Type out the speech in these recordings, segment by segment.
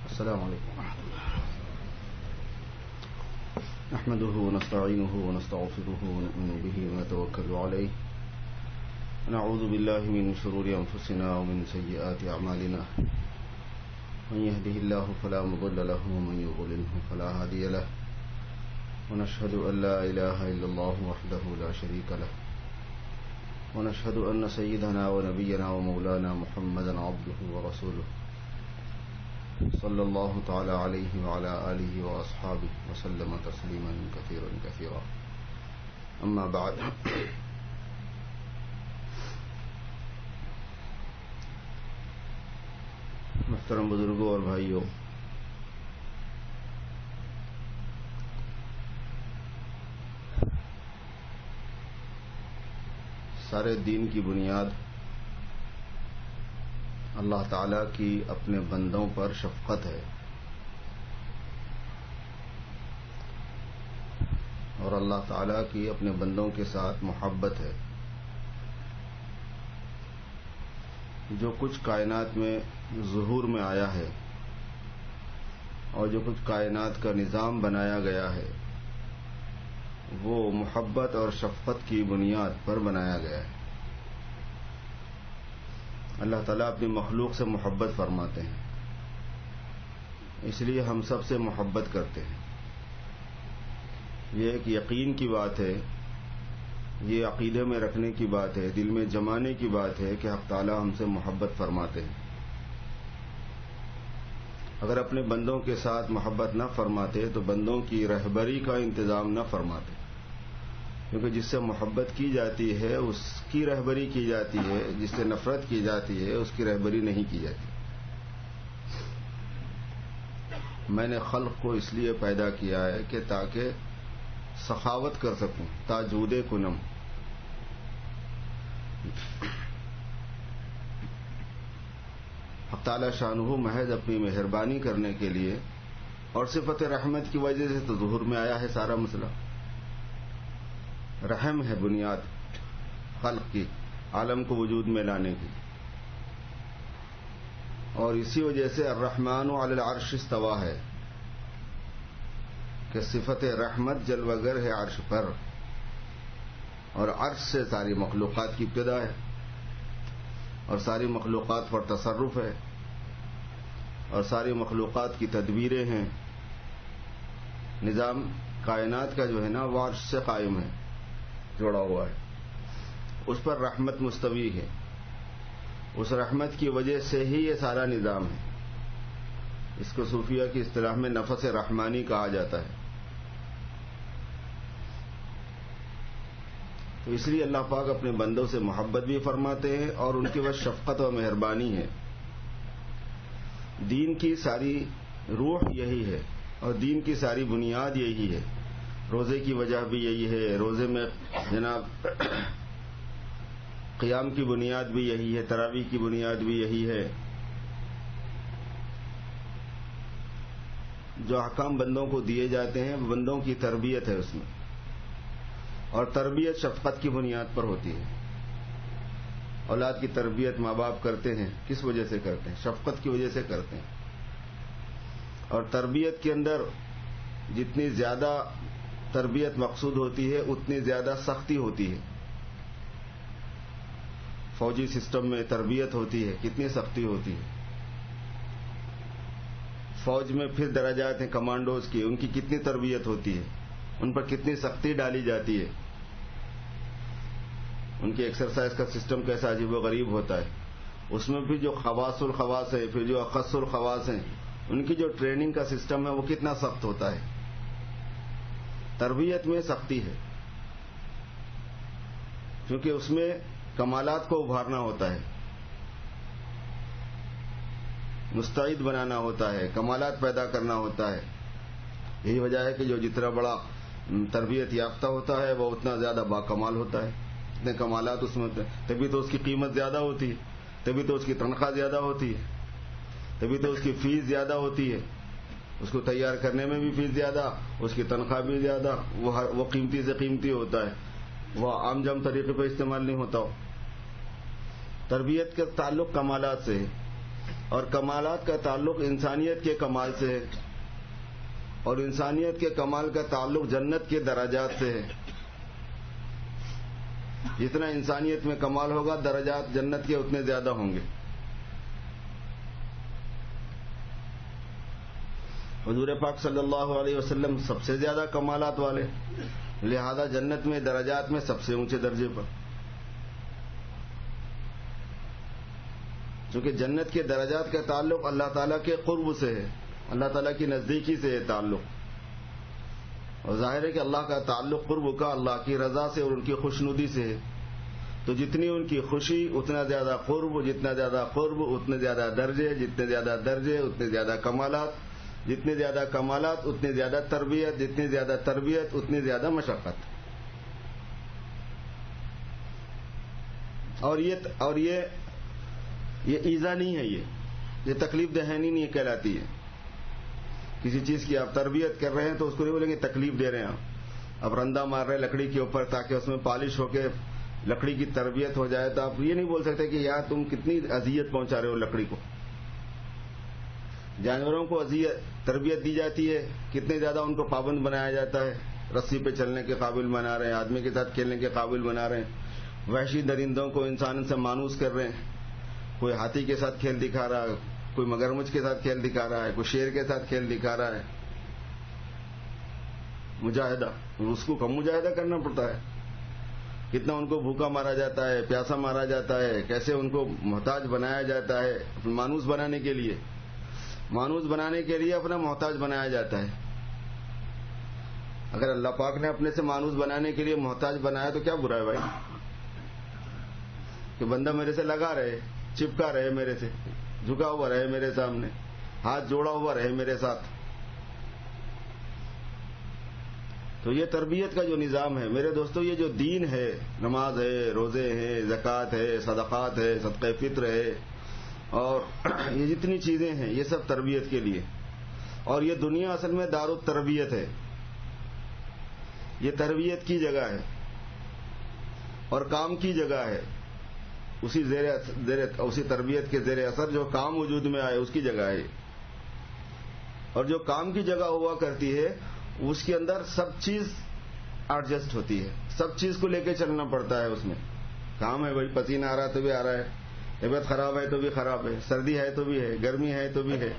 السلام علیکم نحمده ونستعینه ونستغفره ونؤمن به ونتوکل علیه ونعوذ بالله من شرور انفسنا ومن سیئات اعمالنا من يهده الله فلا مضل له ومن يضلله فلا هادي له ونشهد ان لا اله الا الله وحده لا شريك له ونشهد ان سيدنا ونبينا ومولانا محمدا عبده ورسوله صلی اللہ تعالی علیہ وعلى آلہ واصحابہ وسلم تسلیما کثیرا کثیرا اما بعد محترم بزرگوں اور بھائیوں، سارے دین کی بنیاد اللہ تعالیٰ کی اپنے بندوں پر شفقت ہے، اور اللہ تعالیٰ کی اپنے بندوں کے ساتھ محبت ہے۔ جو کچھ کائنات میں ظہور میں آیا ہے اور جو کچھ کائنات کا نظام بنایا گیا ہے وہ محبت اور شفقت کی بنیاد پر بنایا گیا ہے۔ اللہ تعالیٰ اپنی مخلوق سے محبت فرماتے ہیں، اس لیے ہم سب سے محبت کرتے ہیں۔ یہ ایک یقین کی بات ہے، یہ عقیدے میں رکھنے کی بات ہے، دل میں جمانے کی بات ہے کہ حق تعالیٰ ہم سے محبت فرماتے ہیں۔ اگر اپنے بندوں کے ساتھ محبت نہ فرماتے تو بندوں کی رہبری کا انتظام نہ فرماتے، کیونکہ جس سے محبت کی جاتی ہے اس کی رہبری کی جاتی ہے، جس سے نفرت کی جاتی ہے اس کی رہبری نہیں کی جاتی۔ میں نے خلق کو اس لیے پیدا کیا ہے کہ تاکہ سخاوت کر سکوں، تاجود کنم۔ حق تعالی شانہ محض اپنی مہربانی کرنے کے لیے اور صفت رحمت کی وجہ سے تو ظہور میں آیا ہے سارا مسئلہ۔ رحم ہے بنیاد خلق کی، عالم کو وجود میں لانے کی، اور اسی وجہ سے الرحمن علی العرش استویٰ ہے کہ صفت رحمت جلوگر ہے عرش پر، اور عرش سے ساری مخلوقات کی ابتدا ہے، اور ساری مخلوقات پر تصرف ہے، اور ساری مخلوقات کی تدبیریں ہیں۔ نظام کائنات کا جو ہے نا وہ عرش سے قائم ہے، جوڑا ہوا ہے، اس پر رحمت مستوی ہے، اس رحمت کی وجہ سے ہی یہ سارا نظام ہے۔ اس کو صوفیہ کی اصطلاح میں نفس رحمانی کہا جاتا ہے۔ تو اس لیے اللہ پاک اپنے بندوں سے محبت بھی فرماتے ہیں اور ان کی وہ شفقت و مہربانی ہے۔ دین کی ساری روح یہی ہے اور دین کی ساری بنیاد یہی ہے۔ روزے کی وجہ بھی یہی ہے، روزے میں جناب قیام کی بنیاد بھی یہی ہے، تراویح کی بنیاد بھی یہی ہے۔ جو احکام بندوں کو دیے جاتے ہیں وہ بندوں کی تربیت ہے اس میں، اور تربیت شفقت کی بنیاد پر ہوتی ہے۔ اولاد کی تربیت ماں باپ کرتے ہیں، کس وجہ سے کرتے ہیں؟ شفقت کی وجہ سے کرتے ہیں۔ اور تربیت کے اندر جتنی زیادہ تربیت مقصود ہوتی ہے اتنی زیادہ سختی ہوتی ہے۔ فوجی سسٹم میں تربیت ہوتی ہے، کتنی سختی ہوتی ہے۔ فوج میں پھر درجات ہیں کمانڈوز کی، ان کی کتنی تربیت ہوتی ہے، ان پر کتنی سختی ڈالی جاتی ہے۔ ان کی ایکسرسائز کا سسٹم کیسا عجیب و غریب ہوتا ہے۔ اس میں بھی جو خواص الخواص ہیں، پھر جو اخص الخواص ہیں، ان کی جو ٹریننگ کا سسٹم ہے وہ کتنا سخت ہوتا ہے۔ تربیت میں سختی ہے، کیونکہ اس میں کمالات کو ابھارنا ہوتا ہے، مستعد بنانا ہوتا ہے، کمالات پیدا کرنا ہوتا ہے۔ یہی وجہ ہے کہ جو جتنا بڑا تربیت یافتہ ہوتا ہے وہ اتنا زیادہ باکمال ہوتا ہے، اتنے کمالات اس میں ہوتے ہیں، تبھی تو اس کی قیمت زیادہ ہوتی ہے، تبھی تو اس کی تنخواہ زیادہ ہوتی ہے، تبھی تو اس کی فیس زیادہ ہوتی ہے، اس کو تیار کرنے میں بھی فیس زیادہ، اس کی تنخواہ بھی زیادہ، وہ قیمتی سے قیمتی ہوتا ہے، وہ عام جام طریقے پہ استعمال نہیں ہوتا ہو۔ تربیت کا تعلق کمالات سے ہے، اور کمالات کا تعلق انسانیت کے کمال سے ہے، اور انسانیت کے کمال کا تعلق جنت کے درجات سے ہے۔ جتنا انسانیت میں کمال ہوگا درجات جنت کے اتنے زیادہ ہوں گے۔ حضور پاک صلی اللہ علیہ وسلم سب سے زیادہ کمالات والے، لہذا جنت میں درجات میں سب سے اونچے درجے پر، چونکہ جنت کے درجات کا تعلق اللہ تعالیٰ کے قرب سے ہے، اللہ تعالیٰ کی نزدیکی سے ہے تعلق، اور ظاہر ہے کہ اللہ کا تعلق قرب کا اللہ کی رضا سے اور ان کی خوشنودی سے ہے، تو جتنی ان کی خوشی اتنا زیادہ قرب، جتنا زیادہ قرب اتنے زیادہ درجے، جتنے زیادہ درجے اتنے زیادہ کمالات، جتنے زیادہ کمالات اتنی زیادہ تربیت، جتنی زیادہ تربیت اتنی زیادہ مشقت۔ اور یہ ایزا نہیں ہے، یہ تکلیف دہانی نہیں کہلاتی ہے۔ کسی چیز کی آپ تربیت کر رہے ہیں تو اس کو نہیں بولیں گے تکلیف دے رہے ہیں آپ رندہ مار رہے ہیں لکڑی کے اوپر تاکہ اس میں پالش ہو کے لکڑی کی تربیت ہو جائے، تو آپ یہ نہیں بول سکتے کہ یار تم کتنی اذیت پہنچا رہے ہو لکڑی کو۔ جانوروں کو تربیت دی جاتی ہے، کتنے زیادہ ان کو پابند بنایا جاتا ہے، رسی پہ چلنے کے قابل بنا رہے ہیں، آدمی کے ساتھ کھیلنے کے قابل بنا رہے ہیں۔ وحشی درندوں کو انسان سے مانوس کر رہے ہیں، کوئی ہاتھی کے ساتھ کھیل دکھا رہا ہے، کوئی مگرمچھ کے ساتھ کھیل دکھا رہا ہے، کوئی شیر کے ساتھ کھیل دکھا رہا ہے۔ مجاہدہ، اس کو کم مجاہدہ کرنا پڑتا ہے، کتنا ان کو بھوکا مارا جاتا ہے، پیاسا مارا جاتا ہے، کیسے ان کو محتاج بنایا جاتا ہے مانوس بنانے کے لیے، اپنا محتاج بنایا جاتا ہے۔ اگر اللہ پاک نے اپنے سے مانوس بنانے کے لیے محتاج بنایا تو کیا برا ہے بھائی، کہ بندہ میرے سے لگا رہے، چپکا رہے، میرے سے جھکا ہوا رہے، میرے سامنے ہاتھ جوڑا ہوا رہے میرے ساتھ۔ تو یہ تربیت کا جو نظام ہے میرے دوستو، یہ جو دین ہے، نماز ہے، روزے ہیں، زکوٰۃ ہے، صدقات ہے، صدقہ فطر ہے، اور یہ جتنی چیزیں ہیں یہ سب تربیت کے لیے، اور یہ دنیا اصل میں دار التربیت ہے، یہ تربیت کی جگہ ہے اور کام کی جگہ ہے، اسی تربیت کے زیر اثر جو کام وجود میں آئے اس کی جگہ ہے، اور جو کام کی جگہ ہوا کرتی ہے اس کے اندر سب چیز ایڈجسٹ ہوتی ہے، سب چیز کو لے کے چلنا پڑتا ہے۔ اس میں کام ہے بھائی، پسینہ آ رہا تو بھی آ رہا ہے، طبیعت خراب ہے تو بھی خراب ہے، سردی ہے تو بھی ہے، گرمی ہے تو بھی ہے۔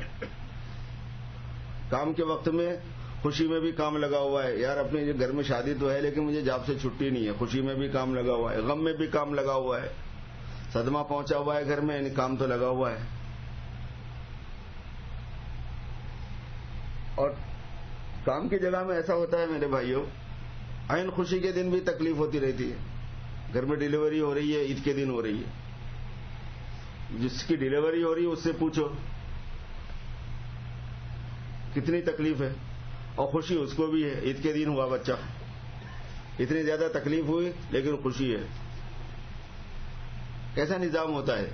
کام کے وقت میں خوشی میں بھی کام لگا ہوا ہے، یار اپنے گھر میں شادی تو ہے لیکن مجھے جاب سے چھٹی نہیں ہے، خوشی میں بھی کام لگا ہوا ہے، غم میں بھی کام لگا ہوا ہے، صدمہ پہنچا ہوا ہے گھر میں، یعنی کام تو لگا ہوا ہے۔ اور کام کی جگہ میں ایسا ہوتا ہے میرے بھائیوں، عین خوشی کے دن بھی تکلیف ہوتی رہتی ہے۔ گھر میں ڈیلیوری ہو رہی ہے، عید کے دن ہو رہی ہے، جس کی ڈیلیوری ہو رہی ہے اس سے پوچھو کتنی تکلیف ہے، اور خوشی اس کو بھی ہے، عید کے دن ہوا بچہ، اتنی زیادہ تکلیف ہوئی لیکن خوشی ہے۔ کیسا نظام ہوتا ہے؟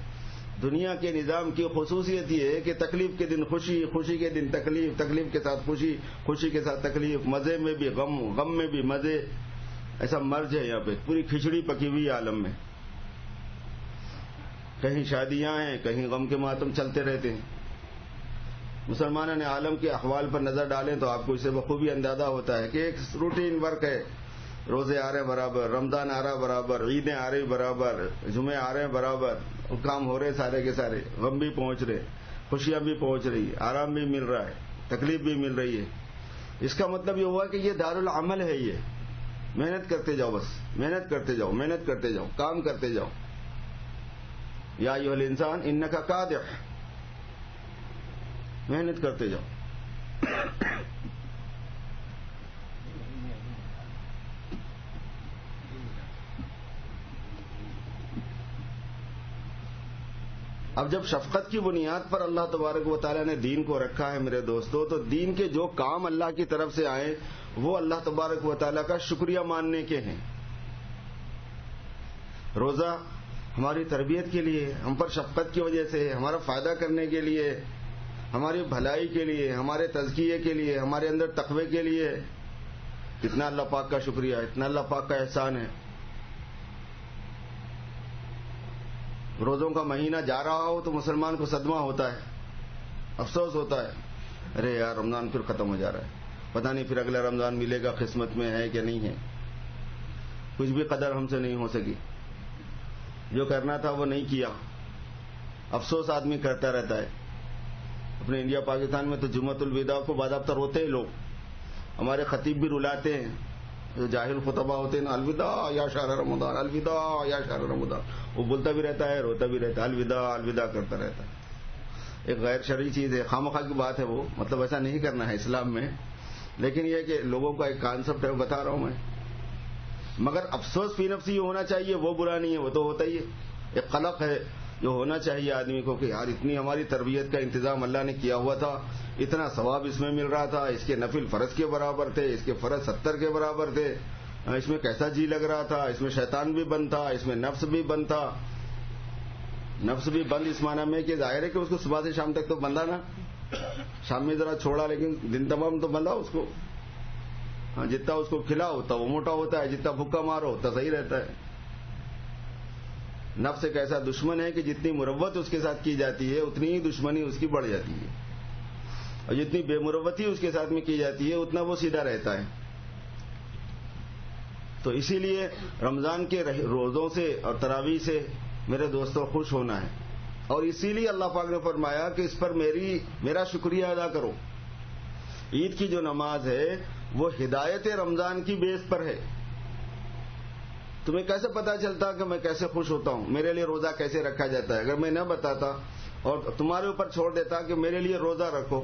دنیا کے نظام کی خصوصیت یہ ہے کہ تکلیف کے دن خوشی، خوشی کے دن تکلیف، تکلیف کے ساتھ خوشی، خوشی کے ساتھ تکلیف، مزے میں بھی غم، غم میں بھی مزے، ایسا مرج ہے یہاں پہ، پوری کھچڑی پکی ہوئی عالم میں، کہیں شادیاں ہیں، کہیں غم کے ماتم چلتے رہتے ہیں۔ مسلمانوں نے عالم کے احوال پر نظر ڈالیں تو آپ کو اسے بخوبی اندازہ ہوتا ہے کہ ایک روٹین ورک ہے، روزے آ رہے ہیں برابر، رمضان آ رہا برابر، عیدیں آ رہی برابر، جمعے آ رہے ہیں برابر، کام ہو رہے سارے کے سارے، غم بھی پہنچ رہے، خوشیاں بھی پہنچ رہی، آرام بھی مل رہا ہے، تکلیف بھی مل رہی ہے۔ اس کا مطلب یہ ہوا کہ یہ دار العمل ہے، یہ محنت کرتے جاؤ، بس محنت کرتے جاؤ، محنت کرتے جاؤ، کام کرتے جاؤ۔ یا ایھا الانسان انک کادح، محنت کرتے جاؤ۔ اب جب شفقت کی بنیاد پر اللہ تبارک و تعالیٰ نے دین کو رکھا ہے میرے دوستو، تو دین کے جو کام اللہ کی طرف سے آئے وہ اللہ تبارک و تعالیٰ کا شکریہ ماننے کے ہیں۔ روزہ ہماری تربیت کے لیے، ہم پر شفقت کی وجہ سے، ہمارا فائدہ کرنے کے لیے، ہماری بھلائی کے لیے، ہمارے تزکیے کے لیے، ہمارے اندر تقوی کے لیے، اتنا اللہ پاک کا شکریہ، اتنا اللہ پاک کا احسان ہے۔ روزوں کا مہینہ جا رہا ہو تو مسلمان کو صدمہ ہوتا ہے, افسوس ہوتا ہے, ارے یار رمضان پھر ختم ہو جا رہا ہے, پتہ نہیں پھر اگلا رمضان ملے گا, قسمت میں ہے کہ نہیں ہے. کچھ بھی قدر ہم سے نہیں ہو سکی, جو کرنا تھا وہ نہیں کیا, افسوس آدمی کرتا رہتا ہے. اپنے انڈیا پاکستان میں تو جمعۃ الوداع کو باضابطہ روتے ہیں لوگ, ہمارے خطیب بھی رلاتے ہیں, جو جاہل خطبہ ہوتے ہیں نا, الوداع یا شہر رمضان, الوداع یا شہر رمضان, وہ بولتا بھی رہتا ہے, روتا بھی رہتا ہے, الوداع الوداع کرتا رہتا ہے. ایک غیر شرعی چیز ہے, خواہ کی بات ہے وہ, مطلب ایسا نہیں کرنا ہے اسلام میں, لیکن یہ کہ لوگوں کا ایک کانسیپٹ ہے, بتا رہا ہوں میں. مگر افسوس فی نفسی ہونا چاہیے, وہ برا نہیں ہے, وہ تو ہوتا ہی ہے. ایک قلق ہے جو ہونا چاہیے آدمی کو کہ یار اتنی ہماری تربیت کا انتظام اللہ نے کیا ہوا تھا, اتنا ثواب اس میں مل رہا تھا, اس کے نفل فرض کے برابر تھے, اس کے فرض 70 کے برابر تھے, اس میں کیسا جی لگ رہا تھا, اس میں شیطان بھی بند تھا, اس میں نفس بھی بند تھا. نفس بھی بند اس معنی میں کہ ظاہر ہے کہ اس کو صبح سے شام تک تو بندھا نا, شام میں ذرا چھوڑا لیکن دن تمام تو بندھا اس کو. جتنا اس کو کھلا ہوتا وہ موٹا ہوتا ہے, جتنا بھوکا مارو ہوتا صحیح رہتا ہے. نفس ایک ایسا دشمن ہے کہ جتنی مروت اس کے ساتھ کی جاتی ہے اتنی ہی دشمنی اس کی بڑھ جاتی ہے, اور جتنی بے مروتی اس کے ساتھ میں کی جاتی ہے اتنا وہ سیدھا رہتا ہے. تو اسی لیے رمضان کے روزوں سے اور تراویح سے میرے دوستوں خوش ہونا ہے, اور اسی لیے اللہ پاک نے فرمایا کہ اس پر میرا شکریہ ادا کرو. عید کی جو نماز ہے وہ ہدایت رمضان کی بیس پر ہے. تمہیں کیسے پتا چلتا کہ میں کیسے خوش ہوتا ہوں, میرے لیے روزہ کیسے رکھا جاتا ہے؟ اگر میں نہ بتاتا اور تمہارے اوپر چھوڑ دیتا کہ میرے لیے روزہ رکھو,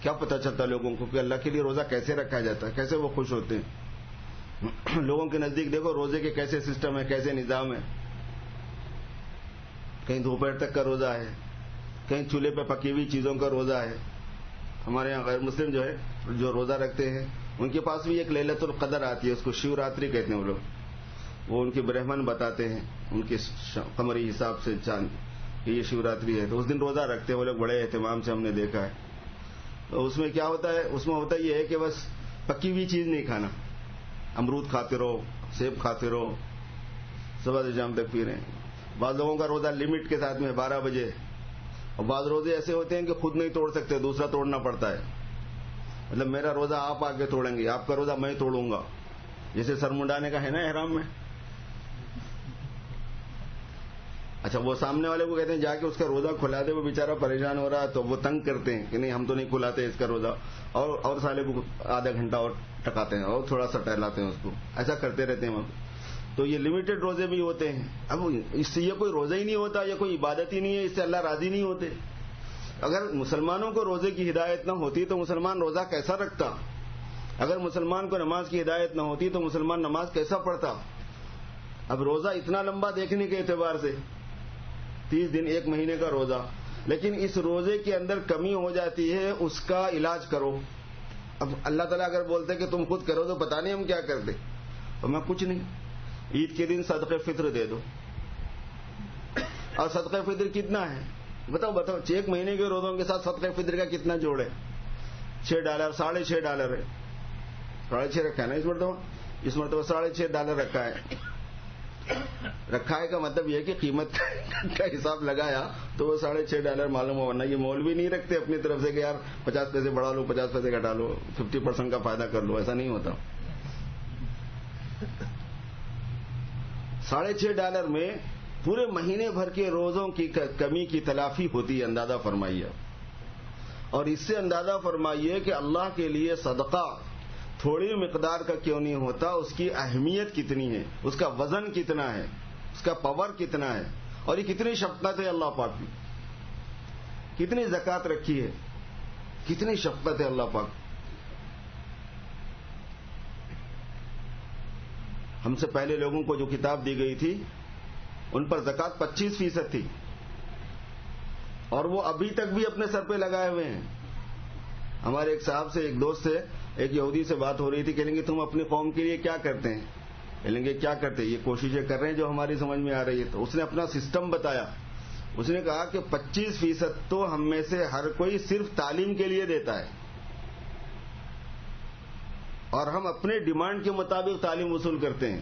کیا پتا چلتا لوگوں کو کہ اللہ کے لیے روزہ کیسے رکھا جاتا ہے, کیسے وہ خوش ہوتے ہیں. لوگوں کے نزدیک دیکھو روزے کے کیسے سسٹم ہے, کیسے نظام ہے. کہیں دوپہر تک کا روزہ ہے, کہیں چولہے پہ پکی ہوئی چیزوں کا روزہ ہے. ہمارے یہاں غیر مسلم جو ہے جو روزہ رکھتے ہیں ان کے پاس بھی ایک لیلۃ القدر آتی ہے, اس کو شیو راتری کہتے ہیں وہ لوگ. وہ ان کے برہمن بتاتے ہیں ان کے قمری حساب سے چاند کہ یہ شیو راتری ہے, تو اس دن روزہ رکھتے ہیں وہ لوگ بڑے اہتمام سے, ہم نے دیکھا ہے. تو اس میں کیا ہوتا ہے, اس میں ہوتا یہ ہے کہ بس پکی ہوئی چیز نہیں کھانا, امرود کھاتے رہو, سیب کھاتے رہو, صبح سے شام تک پی رہے ہیں. بعض لوگوں کا روزہ لمٹ کے ساتھ میں 12 بجے, اور بعض روزے ایسے ہوتے ہیں کہ خود نہیں توڑ سکتے, دوسرا توڑنا پڑتا ہے. مطلب میرا روزہ آپ آ کے توڑیں گے, آپ کا روزہ میں توڑوں گا, جیسے سر منڈانے کا ہے نا احرام میں. اچھا وہ سامنے والے کو کہتے ہیں جا کے اس کا روزہ کھلا دے, وہ بیچارہ پریشان ہو رہا ہے تو وہ تنگ کرتے ہیں کہ نہیں ہم تو نہیں کھلاتے اس کا روزہ, اور سالے کو آدھا گھنٹہ اور ٹکاتے ہیں اور تھوڑا سا ٹہلاتے ہیں اس کو, ایسا کرتے رہتے ہیں. تو یہ لمیٹڈ روزے بھی ہوتے ہیں. اب اس سے یہ کوئی روزہ ہی نہیں ہوتا, یہ کوئی عبادت ہی نہیں ہے, اس سے اللہ راضی نہیں ہوتے. اگر مسلمانوں کو روزے کی ہدایت نہ ہوتی تو مسلمان روزہ کیسا رکھتا؟ اگر مسلمان کو نماز کی ہدایت نہ ہوتی تو مسلمان نماز کیسا پڑھتا؟ اب روزہ اتنا لمبا دیکھنے کے اعتبار سے 30 دن, 1 مہینے کا روزہ, لیکن اس روزے کے اندر کمی ہو جاتی ہے, اس کا علاج کرو. اب اللہ تعالیٰ اگر بولتے کہ تم خود کرو تو پتہ نہیں ہم کیا کرتے. اور میں کچھ نہیں, عید کے دن صدقہ فطر دے دو. اور صدقہ فطر کتنا ہے بتاؤ 1 مہینے کے روزوں کے ساتھ صدقہ فطر کا کتنا جوڑ ہے؟ $6, $6.5 ہے. 6.5 رکھا ہے نا اس مرتبہ $6.5 رکھا ہے. رکھا ہے کا مطلب یہ کہ قیمت کا حساب لگایا تو وہ $6.5 معلوم ہو, ورنہ یہ مولوی نہیں رکھتے اپنی طرف سے کہ یار 50 پیسے بڑھا لو, 50 پیسے گھٹا لو, 50% کا فائدہ کر لو, ایسا نہیں ہوتا. $6.5 میں پورے مہینے بھر کے روزوں کی کمی کی تلافی ہوتی ہے, اندازہ فرمائیے. اور اس سے اندازہ فرمائیے کہ اللہ کے لیے صدقہ تھوڑی مقدار کا کیوں نہیں ہوتا, اس کی اہمیت کتنی ہے, اس کا وزن کتنا ہے, اس کا پاور کتنا ہے, اور یہ کتنی شفقت ہے اللہ پاک کی, کتنی زکوٰۃ رکھی ہے, کتنی شفقت ہے اللہ پاک. ہم سے پہلے لوگوں کو جو کتاب دی گئی تھی ان پر زکوٰۃ 25% تھی, اور وہ ابھی تک بھی اپنے سر پہ لگائے ہوئے ہیں. ہمارے ایک صاحب سے, ایک دوست سے, ایک یہودی سے بات ہو رہی تھی, کہیں گے تم اپنی قوم کے لیے کیا کرتے ہیں؟ کہیں گے کیا کرتے ہیں, یہ کوششیں کر رہے ہیں جو ہماری سمجھ میں آ رہی ہے. تو اس نے اپنا سسٹم بتایا. اس نے کہا کہ 25% تو ہم میں سے ہر کوئی صرف تعلیم کے لیے دیتا ہے, اور ہم اپنے ڈیمانڈ کے مطابق تعلیم وصول کرتے ہیں.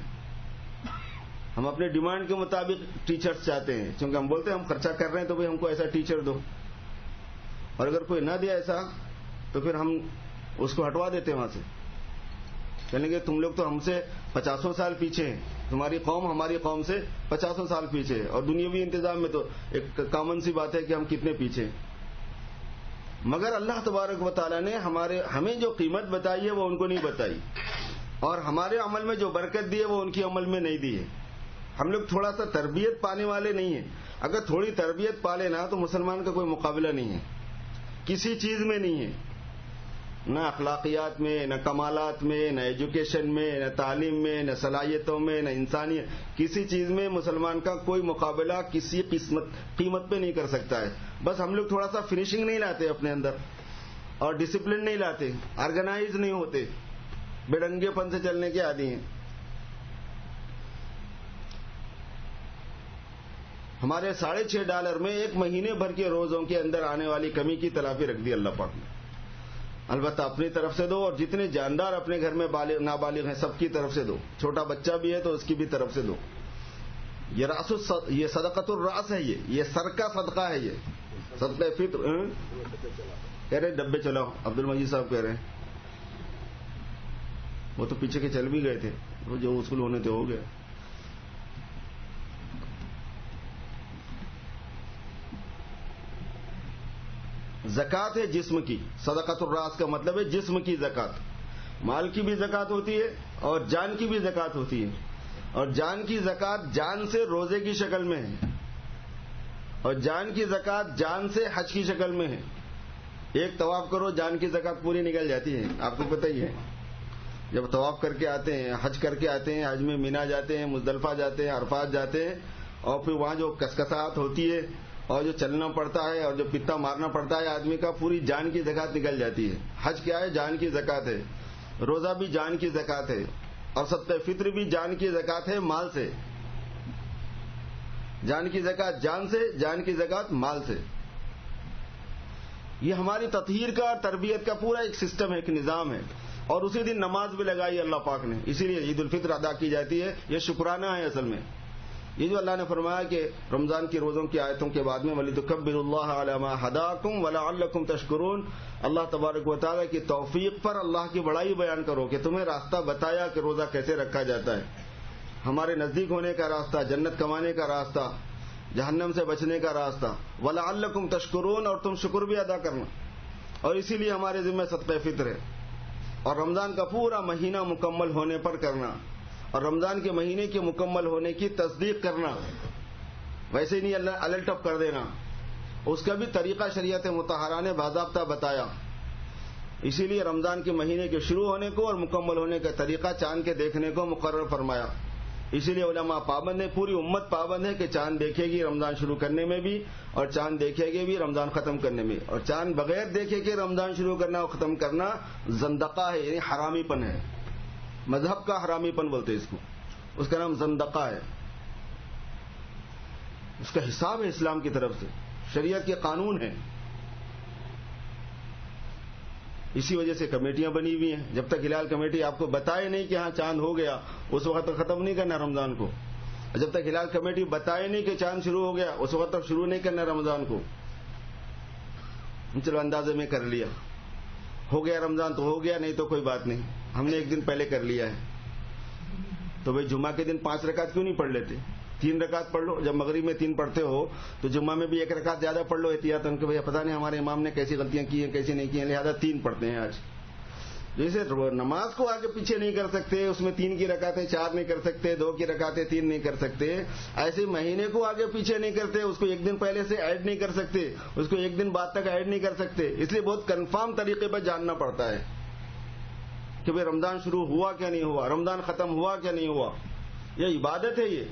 ہم اپنے ڈیمانڈ کے مطابق ٹیچرز چاہتے ہیں، چونکہ ہم بولتے ہیں ہم خرچہ کر رہے ہیں تو بھئی ہم کو ایسا ٹیچر دو، اور اگر کوئی نہ دے ایسا تو پھر ہم اس کو ہٹوا دیتے ہیں وہاں سے، کہیں گے تم لوگ تو ہم سے 50 سال پیچھے ہیں، تمہاری قوم ہماری قوم سے 50 سال پیچھے ہے، اور دنیاوی انتظام میں تو ایک کامن سی بات ہے کہ ہم کتنے پیچھے ہیں۔ مگر اللہ تبارک و تعالیٰ نے ہمیں جو قیمت بتائی ہے وہ ان کو نہیں بتائی، اور ہمارے عمل میں جو برکت دی ہے وہ ان کی عمل میں نہیں دی ہے۔ ہم لوگ تھوڑا سا تربیت پانے والے نہیں ہیں، اگر تھوڑی تربیت پا لینا تو مسلمان کا کوئی مقابلہ نہیں ہے، کسی چیز میں نہیں ہے، نہ اخلاقیات میں، نہ کمالات میں، نہ ایجوکیشن میں، نہ تعلیم میں، نہ صلاحیتوں میں، نہ انسانیت، کسی چیز میں مسلمان کا کوئی مقابلہ کسی قیمت پہ نہیں کر سکتا ہے۔ بس ہم لوگ تھوڑا سا فنیشنگ نہیں لاتے اپنے اندر، اور ڈسپلن نہیں لاتے، آرگنائز نہیں ہوتے، بے ڈنگے پن سے چلنے کے عادی ہیں۔ ہمارے $6.5 میں ایک مہینے بھر کے روزوں کے اندر آنے والی کمی کی تلافی رکھ دی اللہ پاک نے۔ البتہ اپنی طرف سے دو، اور جتنے جاندار اپنے گھر میں نابالغ ہیں سب کی طرف سے دو، چھوٹا بچہ بھی ہے تو اس کی بھی طرف سے دو۔ یہ صدقۃ الراس ہے، یہ سر کا صدقہ ہے، یہ صدقہ فطر۔ کہہ رہے ڈبے چلاؤ، عبد المجید صاحب کہہ رہے ہیں، وہ تو پیچھے کے چل بھی گئے تھے، وہ جو اصول ہونے تھے ہو گئے۔ زکوٰۃ ہے جسم کی، صدقۃ الراس کا مطلب ہے جسم کی زکوٰۃ، مال کی بھی زکوٰۃ ہوتی ہے اور جان کی بھی زکوٰۃ ہوتی ہے، اور جان کی زکوٰۃ جان سے روزے کی شکل میں ہے، اور جان کی زکوٰۃ جان سے حج کی شکل میں ہے۔ ایک طواف کرو جان کی زکوٰۃ پوری نکل جاتی ہے، آپ کو پتہ ہی ہے۔ جب طواف کر کے آتے ہیں، حج کر کے آتے ہیں، حج میں مینا جاتے ہیں، مزدلفہ جاتے ہیں، عرفات جاتے ہیں، اور پھر وہاں جو کسکساہٹ ہوتی ہے اور جو چلنا پڑتا ہے اور جو پتا مارنا پڑتا ہے آدمی کا، پوری جان کی زکوٰۃ نکل جاتی ہے۔ حج کیا ہے؟ جان کی زکوٰۃ ہے۔ روزہ بھی جان کی زکوٰۃ ہے، اور صدقہ فطر بھی جان کی زکوٰۃ ہے، مال سے۔ جان کی زکوٰۃ جان سے، جان کی زکوٰۃ مال سے۔ یہ ہماری تطہیر کا اور تربیت کا پورا ایک سسٹم ہے، ایک نظام ہے، اور اسی دن نماز بھی لگائی اللہ پاک نے، اسی لیے عید الفطر ادا کی جاتی ہے۔ یہ شکرانہ ہے اصل میں۔ یہ جو اللہ نے فرمایا کہ رمضان کی روزوں کی آیتوں کے بعد میں وَلِتُكَبِّرُوا اللَّهَ عَلَىٰ مَا هَدَاكُمْ وَلَعَلَّكُمْ تَشْكُرُونَ، اللہ تبارک و تعالیٰ کی توفیق پر اللہ کی بڑائی بیان کرو کہ تمہیں راستہ بتایا کہ روزہ کیسے رکھا جاتا ہے، ہمارے نزدیک ہونے کا راستہ، جنت کمانے کا راستہ، جہنم سے بچنے کا راستہ، وَلَعَلَّكُمْ تَشْكُرُونَ، اور تم شکر بھی ادا کرنا، اور اسی لیے ہمارے ذمہ صدقہ فطر ہے، اور رمضان کا پورا مہینہ مکمل ہونے پر کرنا، اور رمضان کے مہینے کے مکمل ہونے کی تصدیق کرنا، ویسے ہی نہیں اللہ الٹ اپ کر دینا، اس کا بھی طریقہ شریعت مطہرہ نے باضابطہ بتایا۔ اسی لیے رمضان کے مہینے کے شروع ہونے کو اور مکمل ہونے کا طریقہ چاند کے دیکھنے کو مقرر فرمایا۔ اسی لیے علماء پابند ہے، پوری امت پابند ہے کہ چاند دیکھے گی رمضان شروع کرنے میں بھی، اور چاند دیکھے گی بھی رمضان ختم کرنے میں، اور چاند بغیر دیکھے کہ رمضان شروع کرنا اور ختم کرنا زندقہ ہے، یعنی حرامی پن ہے، مذہب کا حرامی پن بولتے اس کو، اس کا نام زندقہ ہے، اس کا حساب ہے اسلام کی طرف سے، شریعت کے قانون ہیں۔ اسی وجہ سے کمیٹیاں بنی ہوئی ہیں، جب تک ہلال کمیٹی آپ کو بتائے نہیں کہ ہاں چاند ہو گیا اس وقت تک ختم نہیں کرنا رمضان کو، جب تک ہلال کمیٹی بتائے نہیں کہ چاند شروع ہو گیا اس وقت تک شروع نہیں کرنا رمضان کو۔ چلو اندازے میں کر لیا، ہو گیا رمضان تو ہو گیا، نہیں تو کوئی بات نہیں، ہم نے ایک دن پہلے کر لیا ہے، تو بھئی جمعہ کے دن 5 رکعت کیوں نہیں پڑھ لیتے؟ 3 رکعت پڑھ لو، جب مغرب میں 3 پڑھتے ہو تو جمعہ میں بھی 1 رکعت زیادہ پڑھ لو احتیاطاً کہ بھئی پتہ نہیں ہمارے امام نے کیسی غلطیاں کی ہیں کیسی نہیں کی ہیں، لہذا 3 پڑھتے ہیں آج۔ جیسے نماز کو آگے پیچھے نہیں کر سکتے، اس میں 3 کی رکعتیں 4 نہیں کر سکتے، 2 کی رکعتیں 3 نہیں کر سکتے، ایسے مہینے کو آگے پیچھے نہیں کرتے، اس کو ایک دن پہلے سے ایڈ نہیں کر سکتے، اس کو ایک دن بعد تک ایڈ نہیں کر سکتے، اس لیے بہت کنفرم طریقے پر جاننا پڑتا ہے کہ بھئی رمضان شروع ہوا کیا نہیں ہوا، رمضان ختم ہوا کیا نہیں ہوا۔ یہ عبادت ہے، یہ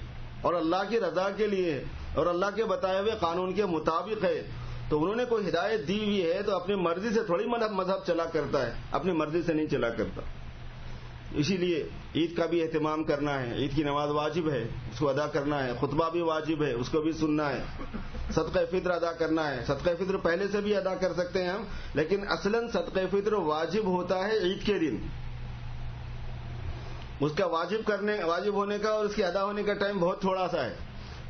اور اللہ کی رضا کے لیے اور اللہ کے بتائے ہوئے قانون کے مطابق ہے، تو انہوں نے کوئی ہدایت دی ہوئی ہے تو اپنی مرضی سے تھوڑی مذہب چلا کرتا ہے، اپنی مرضی سے نہیں چلا کرتا۔ اسی لیے عید کا بھی اہتمام کرنا ہے، عید کی نماز واجب ہے، اس کو ادا کرنا ہے، خطبہ بھی واجب ہے، اس کو بھی سننا ہے، صدقہ فطر ادا کرنا ہے، صدقہ فطر پہلے سے بھی ادا کر سکتے ہیں ہم، لیکن اصلاً صدقہ فطر واجب ہوتا ہے عید کے دن، اس کا واجب ہونے کا اور اس کے ادا ہونے کا ٹائم بہت تھوڑا سا ہے.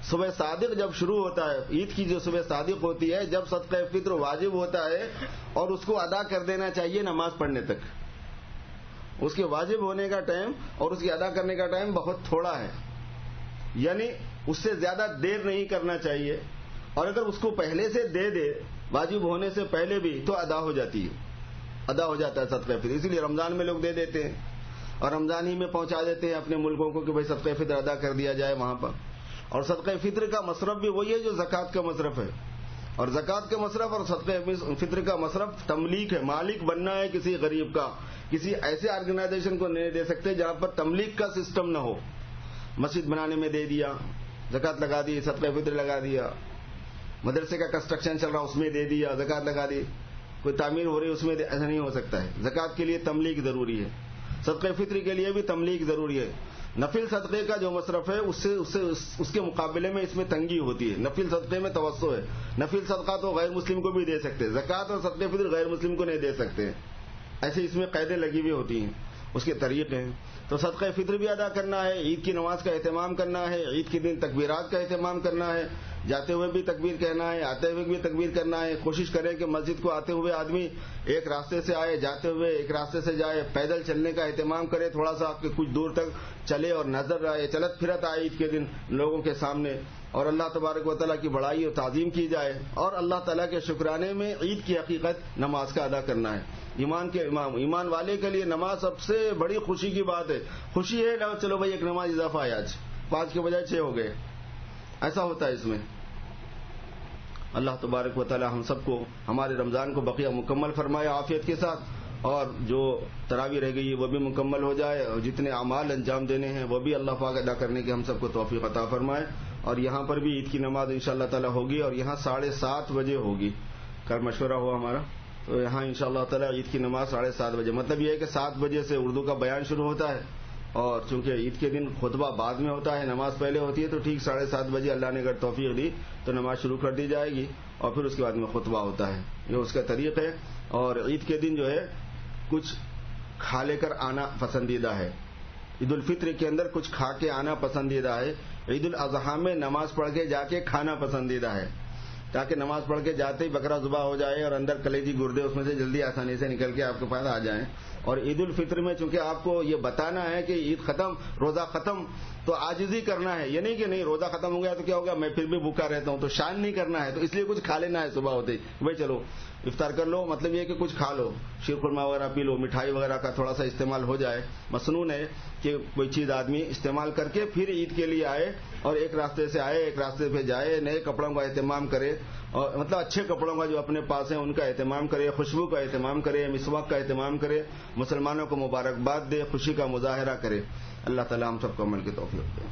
صبح صادق جب شروع ہوتا ہے، عید کی جو صبح صادق ہوتی ہے، جب صدقہ فطر واجب ہوتا ہے اور اس کو ادا کر دینا چاہیے نماز پڑھنے تک. اس کے واجب ہونے کا ٹائم اور اس کے ادا کرنے کا ٹائم بہت تھوڑا ہے، یعنی اس سے زیادہ دیر نہیں کرنا چاہیے. اور اگر اس کو پہلے سے دے واجب ہونے سے پہلے بھی تو ادا ہو جاتی ہے، ادا ہو جاتا ہے صدقہ فطر. اسی لیے رمضان میں لوگ دے دیتے ہیں اور رمضان ہی میں پہنچا دیتے ہیں اپنے ملکوں کو کہ بھائی صدقہ فطر ادا کر دیا جائے وہاں پر. اور صدقہ فطر کا مصرف بھی وہی ہے جو زکوٰۃ کا مصرف ہے. اور زکوٰۃ کا مصرف اور صدقہ فطر کا مصرف تملیک ہے، مالک بننا ہے کسی غریب کا. کسی ایسے آرگنائزیشن کو نہیں دے سکتے جہاں پر تملیک کا سسٹم نہ ہو. مسجد بنانے میں دے دیا، زکوٰۃ لگا دی، صدقہ فطر لگا دیا. مدرسے کا کنسٹرکشن چل رہا اس میں دے دیا، زکوٰۃ لگا دی. کوئی تعمیر ہو رہی اس میں ایسا نہیں ہو سکتا ہے. زکوٰۃ کے لیے تملیک ضروری ہے، صدقہ فطر کے لیے بھی تملیک ضروری ہے. نفل صدقے کا جو مصرف ہے اس کے مقابلے میں اس میں تنگی ہوتی ہے. نفل صدقے میں توسع ہے. نفل صدقہ تو غیر مسلم کو بھی دے سکتے، زکوٰۃ اور صدقہ فطر غیر مسلم کو نہیں دے سکتے. ایسے اس میں قیدیں لگی ہوئی ہوتی ہیں، اس کے طریقے ہیں. تو صدقہ فطر بھی ادا کرنا ہے، عید کی نماز کا اہتمام کرنا ہے، عید کے دن تکبیرات کا اہتمام کرنا ہے. جاتے ہوئے بھی تکبیر کہنا ہے، آتے ہوئے بھی تکبیر کرنا ہے. کوشش کریں کہ مسجد کو آتے ہوئے آدمی ایک راستے سے آئے، جاتے ہوئے ایک راستے سے جائے. پیدل چلنے کا اہتمام کرے تھوڑا سا کہ کچھ دور تک چلے اور نظر آئے، چلت پھرت آئے عید کے دن لوگوں کے سامنے. اور اللہ تبارک و تعالیٰ کی بڑائی اور تعظیم کی جائے. اور اللہ تعالیٰ کے شکرانے میں عید کی حقیقت نماز کا ادا کرنا ہے. ایمان والے کے لیے نماز سب سے بڑی خوشی کی بات ہے. خوشی ہے چلو بھائی ایک نماز اضافہ ہے، آج 5 کے بجائے 6 ہو گئے. ایسا ہوتا ہے اس میں. اللہ تبارک و تعالی ہم سب کو ہمارے رمضان کو بقیہ مکمل فرمائے عافیت کے ساتھ، اور جو تراویح رہ گئی وہ بھی مکمل ہو جائے، اور جتنے اعمال انجام دینے ہیں وہ بھی اللہ پاک ادا کرنے کی ہم سب کو توفیق عطا فرمائے. اور یہاں پر بھی عید کی نماز انشاءاللہ تعالی ہوگی، اور یہاں 7:30 بجے ہوگی. کل مشورہ ہوا ہمارا، تو یہاں انشاءاللہ تعالی عید کی نماز 7:30 بجے. مطلب یہ ہے کہ 7 بجے سے اردو کا بیان شروع ہوتا ہے، اور چونکہ عید کے دن خطبہ بعد میں ہوتا ہے، نماز پہلے ہوتی ہے، تو ٹھیک 7:30 بجے اللہ نے اگر توفیق دی تو نماز شروع کر دی جائے گی، اور پھر اس کے بعد میں خطبہ ہوتا ہے. یہ اس کا طریق ہے. اور عید کے دن جو ہے کچھ کھا لے کر آنا پسندیدہ ہے. عید الفطر کے اندر کچھ کھا کے آنا پسندیدہ ہے. عید الاضحیٰ میں نماز پڑھ کے جا کے کھانا پسندیدہ ہے، تاکہ نماز پڑھ کے جاتے ہی بکرا ذبح ہو جائے اور اندر کلیجی گردے اس میں سے جلدی آسانی سے نکل کے آپ کے پاس آ جائیں. اور عید الفطر میں چونکہ آپ کو یہ بتانا ہے کہ عید ختم، روزہ ختم، تو عاجزی کرنا ہے. یہ نہیں کہ نہیں روزہ ختم ہو گیا تو کیا ہوگا میں پھر بھی بھوکا رہتا ہوں، تو شان نہیں کرنا ہے. تو اس لیے کچھ کھا لینا ہے صبح ہوتے ہی، بھائی چلو افطار کر لو. مطلب یہ کہ کچھ کھا لو، شیر خرما وغیرہ پی لو، مٹھائی وغیرہ کا تھوڑا سا استعمال ہو جائے. مسنون ہے کہ کوئی چیز آدمی استعمال کر کے پھر عید کے لیے آئے، اور ایک راستے سے آئے ایک راستے پہ جائے. نئے کپڑوں کا اہتمام کرے، اور مطلب اچھے کپڑوں کا جو اپنے پاس ہیں ان کا اہتمام کرے، خوشبو کا اہتمام کرے، مسواک کا اہتمام کرے، مسلمانوں کو مبارکباد دے، خوشی کا مظاہرہ کرے. اللہ تعالی ہم سب کو عمل کی توفیق دے.